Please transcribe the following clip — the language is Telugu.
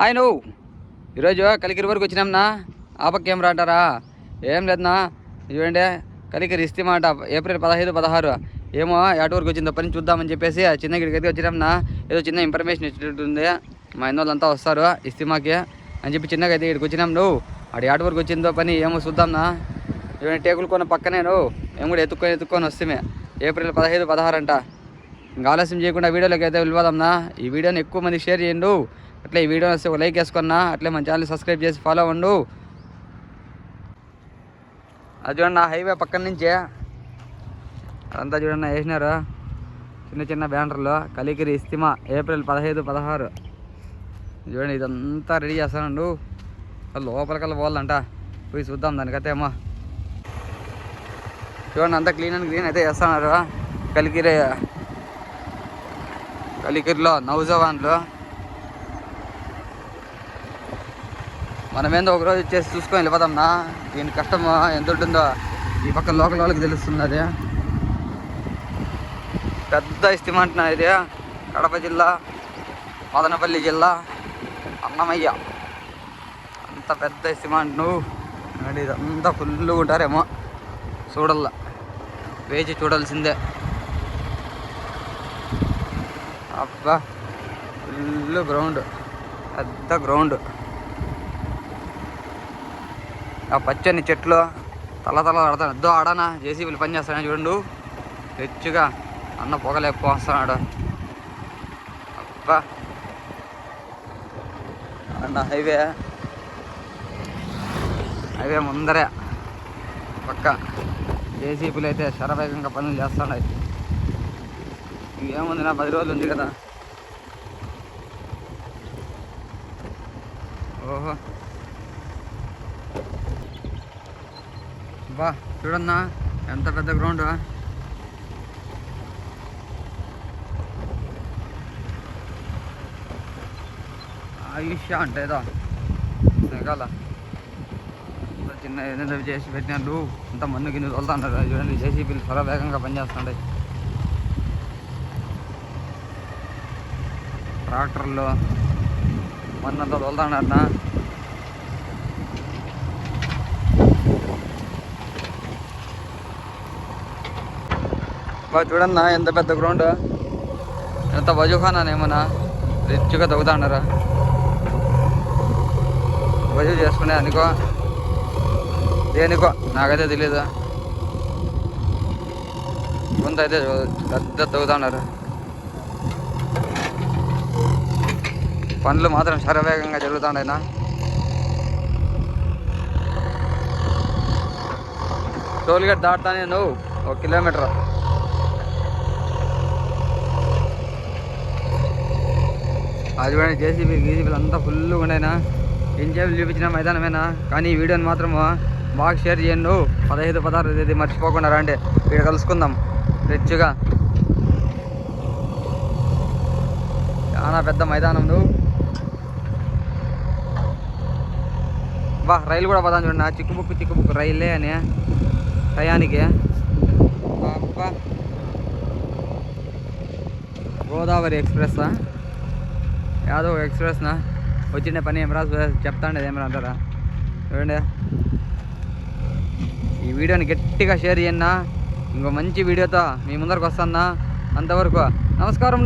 ఆయన ఈరోజు కలికిరి వరకు వచ్చినాంనా ఆపక్క ఏం రాంటారా? ఏం లేదన్నా, చూడండి కలికిరి ఇస్తిమా అంట ఏప్రిల్ 15, 16 ఏమో ఎటు వరకు వచ్చిందో పని చూద్దామని చెప్పేసి చిన్న గిడికి అయితే వచ్చినాంనా. ఏదో చిన్న ఇన్ఫర్మేషన్ ఇచ్చినట్టుంది, మా అన్న వాళ్ళంతా వస్తారు ఇస్తిమాకి అని చెప్పి చిన్నగా అయితే ఇక్కడికి వచ్చినాం. నువ్వు ఆడు ఎటు వరకు వచ్చిందో పని ఏమో చూద్దాంనా. చూడండి టేకులు కొన్న పక్కనే మేము కూడా ఎత్తుక్కొని వస్తే ఏప్రిల్ 15, 16 అంట. ఇంకా ఆలస్యం చేయకుండా వీడియోలోకి అయితే వెళ్ళిపోదాంనా. ఈ వీడియోని ఎక్కువ మంది షేర్ చేయండు, అట్లే ఈ వీడియోని వస్తే లైక్ వేసుకున్నా, అట్లే మన ఛానల్ సబ్స్క్రైబ్ చేసి ఫాలో అవ్వండు. అది చూడండి హైవే పక్కన నుంచి అదంతా చూడండి వేసినారు చిన్న చిన్న బ్యానర్లు. కలికిరి ఇస్తిమా ఏప్రిల్ 15, 16 చూడండి ఇదంతా రెడీ చేస్తానండు. లోపలికల్లా పోవాలంట, పోయి చూద్దాం దానికైతే ఏమో. చూడండి అంతా క్లీన్ అండ్ గ్రీన్ అయితే చేస్తున్నారు కలికిరిలో నౌజవాన్లు. మనమేందో ఒకరోజు వచ్చేసి చూసుకొని వెళ్ళిపోదాంనా. దీని కష్టం ఎంత ఉంటుందో ఈ పక్క లోకల్ వాళ్ళకి తెలుస్తుంది. అది పెద్ద ఇస్తిమా అంటున్నా. ఇది కడప జిల్లా, మదనపల్లి జిల్లా, అన్నమయ్య అంత పెద్ద ఇస్తిమా అంటున్నావు. ఇదంతా ఫుల్గా ఉంటారేమో, చూడల్లా వేచి చూడాల్సిందే. అబ్బా ఫుల్ గ్రౌండ్, పెద్ద గ్రౌండ్. ఆ పచ్చని చెట్లు తల ఆడతాను. ఎద్దో ఆడానా జేసీబీలు పని చేస్తాను చూడండు. హెచ్చుగా అన్న పొగలేకపోతున్నాడు. అబ్బా అన్న హైవే ముందరే పక్క జేసీబీలు అయితే శరవేగంగా పనులు చేస్తున్నాయి. ఇంకేముంది నా 10 రోజులు ఉంది కదా. ఓహో బా చూడన్నా ఎంత పెద్ద గ్రౌండ్. ఆయుష్య అంటే ఏదో నెగాల చిన్న ఏదైనా చేసి పెట్టినాడు. అంత మందు గిన్నె తోలుతున్నారు. చూడండి జేసీబీలు చాలా వేగంగా పనిచేస్తుంటాయి. ట్రాక్టర్లు మన్నంతా తోలుతున్నారన్నా. బాగా చూడన్నా ఎంత పెద్ద గ్రౌండ్, ఎంత వజుఖానా ఏమన్నా రిచ్గా తగ్గుతున్నారు. వజు చేసుకునే అనుకో దేనికో నాకైతే తెలీదు. కొంత అయితే పెద్ద తగ్గుతున్నారు. పనులు మాత్రం శరవేగంగా జరుగుతున్నాయినా. టోల్గేట్ దాటుతానే నువ్వు 1 కిలోమీటర్. అది కూడా జేసీబీలు అంతా ఫుల్గా ఉన్నాయినా. ఎంజాయ్ చూపించిన మైదానమేనా, కానీ ఈ వీడియోని మాత్రం బాగా షేర్ చేయండి. 15, 16 తేదీ మర్చిపోకుండా రండి, ఇక్కడ కలుసుకుందాం రిచ్గా. చాలా పెద్ద మైదానం. నువ్వు బా రైలు కూడా పోదాం చూడండి. చిక్కుబుక్కు రైలే అని టయానికి. అబ్బా గోదావరి ఎక్స్ప్రెస్సా యాదవ్ ఎక్స్ప్రెస్నా వచ్చిండే పని ఏమరా చెప్తాండే ఏమరా అంటారా? చూడండి ఈ వీడియోని గట్టిగా షేర్ చేయన్నా. ఇంకో మంచి వీడియోతో మీ ముందరకు వస్తానా. అంతవరకు నమస్కారం.